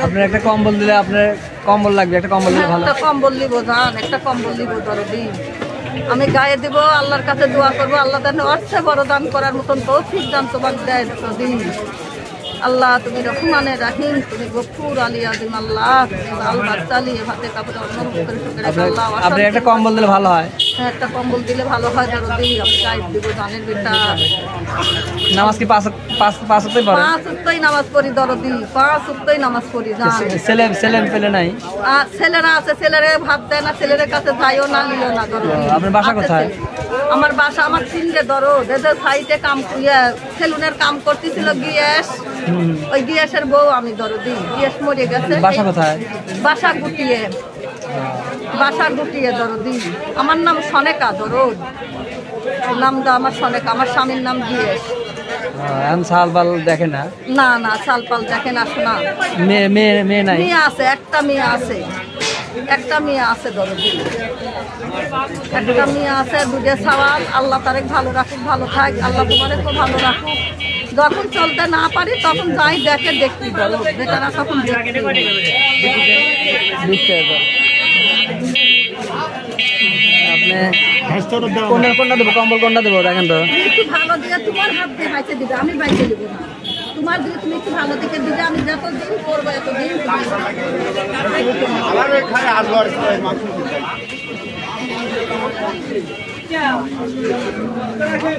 আপনার একটা কম্বল দিলে, আপনার কম্বল লাগবে, একটা কম্বল দিলে ভালো। একটা কম্বল নিব জান, একটা কম্বল নিব দরদি। আমি গায়ে দিব, আল্লাহর কাছে দোয়া করবো, আল্লাহ যেন অর্থে বড় দান করার মতন তৌফিক দান তোমার দেয় দরদি। আল্লাহ তুমি রহমানে রাহিম, তুমি গফুর আলী আজিম। আল্লাহ তুমি আল বাচ্চালি ভাতে কাপড়ে অনুরোধ করে শুকরে আল্লাহ। আপনি একটা কম্বল দিলে ভালো হয়। হ্যাঁ, একটা কম্বল দিলে ভালো হয় দরদি। আমি গায়ে দিব জানের বেটা। নামাজ কি পাঁচ ওয়াক্তই পড়েন? 5 ওয়াক্তই নামাজ পড়ি দরদি, 5 ওয়াক্তই নামাজ পড়ি জান। ছেলে পেলে নাই? ছেলেরা আছে, ছেলেরে ভাত দেয় না, ছেলের কাছে যাইও না, নিও না দরদি। আপনার বাসা কোথায়? আমার বাসা আমার তিনটে দরদ, এদের সাইডে কাম সেলুনের কাম করতেছিল গিয়েস, ওই গিয়েসের বউ আমি দরদি। গিয়েস মরে গেছে। বাসা কোথায়? বাসা গুটিয়ে, বাসা গুটিয়ে দরদি। আমার নাম সনেকা দরদ, নামটা আমার সনেকা, আমার স্বামীর নাম গিয়েস। এখন সালপাল দেখে না? না না, সালপাল দেখে না। শোনা মেয়ে নাই? মেয়ে আছে, একটা মেয়ে আছে, একটা মেয়ে আছে দরদি, একটা মেয়ে আছে। দুধে সওয়াল। আল্লাহ তারেক ভালো রাখুক, ভালো থাক। আল্লাহ তোমারে তো ভালো রাখুক। যখন চলতে না পারি তখন যাই দেখে দেখি দরদ, বেটারা তখন দেখতে। আপনি কোনটা দেবো, কম্বল কোনটা দেবো দেখেন তো? একটু ভালো দিয়ে তোমার হাত দিয়ে হাইতে দিবে, আমি বাইতে দিব না। তোমার দিকে তুমি একটু ভালো দিকে দিবে, আমি যত দিন করবো এতদিন।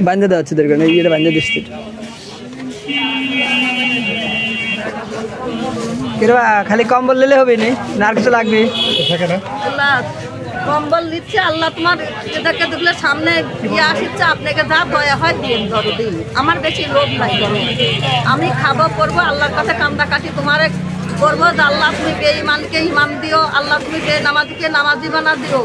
বান্ধে দেওয়া হচ্ছে দরকার নেই, এটা বান্ধে দিচ্ছি। খালি কম্বল নিলে হবে না আর কিছু লাগবে? কম্বল নিচ্ছে আল্লাহ তোমার এটাকে দেখলে সামনে গিয়ে আসছে, আপনাকে যা দয়া হয় দিন দরদি। আমার বেশি লোভ নাই দরদি। আমি খাবো করবো, আল্লাহর কাছে কান্দা কাটি তোমার করবো। আল্লাহ তুমি বেঈমানকে ইমান দিও, আল্লাহ তুমি বেনামাজিকে নামাজি বানা দিও,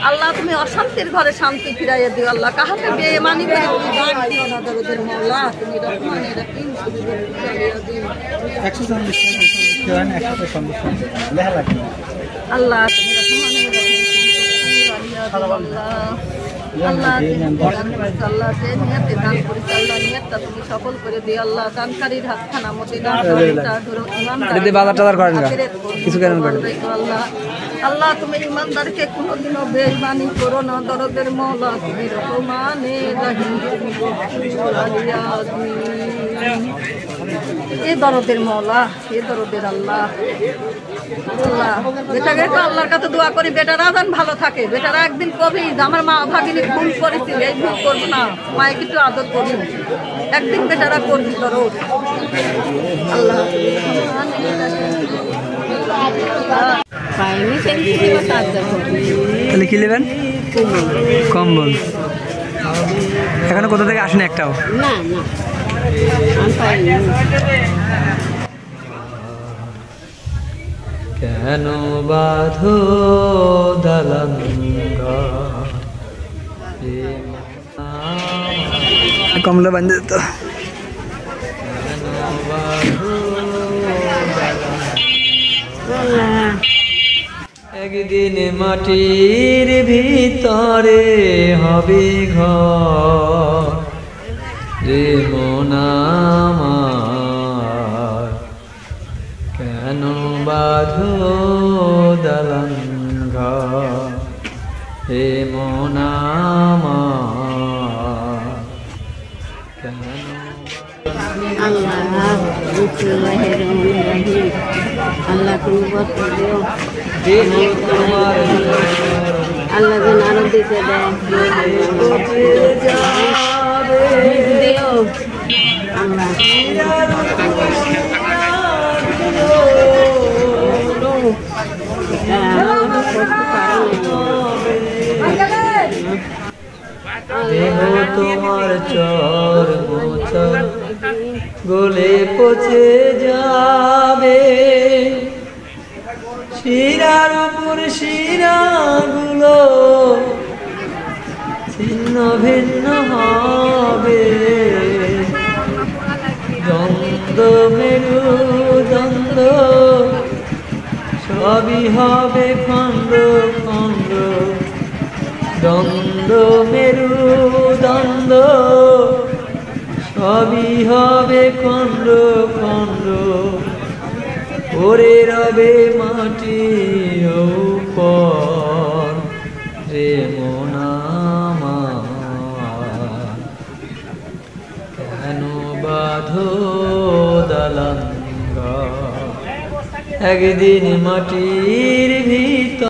আল্লাহ তুমি অশান্তির ঘরে শান্তি ফিরাইয়া দিও। আল্লাহ কাহাকে বেঈমানি করে তুমি দান দিও না দরদের মওলা। তুমি রহমানে রহিম, তুমি আল্লাহ তুমি রহমানে রহিম। আল্লাহ আল্লাহ যে নিয়তে দান করিস, আল্লাহ নিয়তটা তুমি সফল করে দিও। আল্লাহ দানকারীর হাতখানা মতে আল্লাহ। আল্লাহ তুমি ইমানদারকে কোনোদিনও বেঈমানি করো না দরদের মওলা। তুমি রহমানে রহিম, এ দরদের মওলা, এ দরদের আল্লাহ। আল্লাহ বেটাকে তো আল্লাহর কাছে দোয়া করি, বেটারা যেন ভালো থাকে। বেটারা একদিন কবি আমার মা ভাগিনী ভুল করেছি, এই ভুল করবো না, মায়ের একটু আদর করি, একদিন বেটারা করবি দরদ। আল্লাহ তাহলে কি নেবেন? কম্বল। এখনো কোথা থেকে আসেনি একটাও? না না, কেন বাঁধো দালান কমলা বাঁধে তো। একদিন মাটির ভিতরে হবে ঘর রে মন আমার, কেন বাঁধো দালান ঘর হে মন আমার, কেন? আল্লাহ আল্লাহ তুমি বলো, আল্লাহ যেন আরো দিতে দেয়। আল্লাহ দেহ তোমার চর মোচর গলে পচে যাবে, শিরার উপর শিরাগুলো ছিন্ন ভিন্ন হবে, দ্বন্দ্ব মেরু দ্বন্দ্ব সবই হবে খণ্ড খণ্ড, দ্বন্দ্ব মেরু দ্বন্দ্ব সবই হবে খণ্ড খণ্ড, ওরে রবে মাটির উপর রে মন আমার, কেন বাঁধো দালান ঘর, একদিন মাটির ভিতর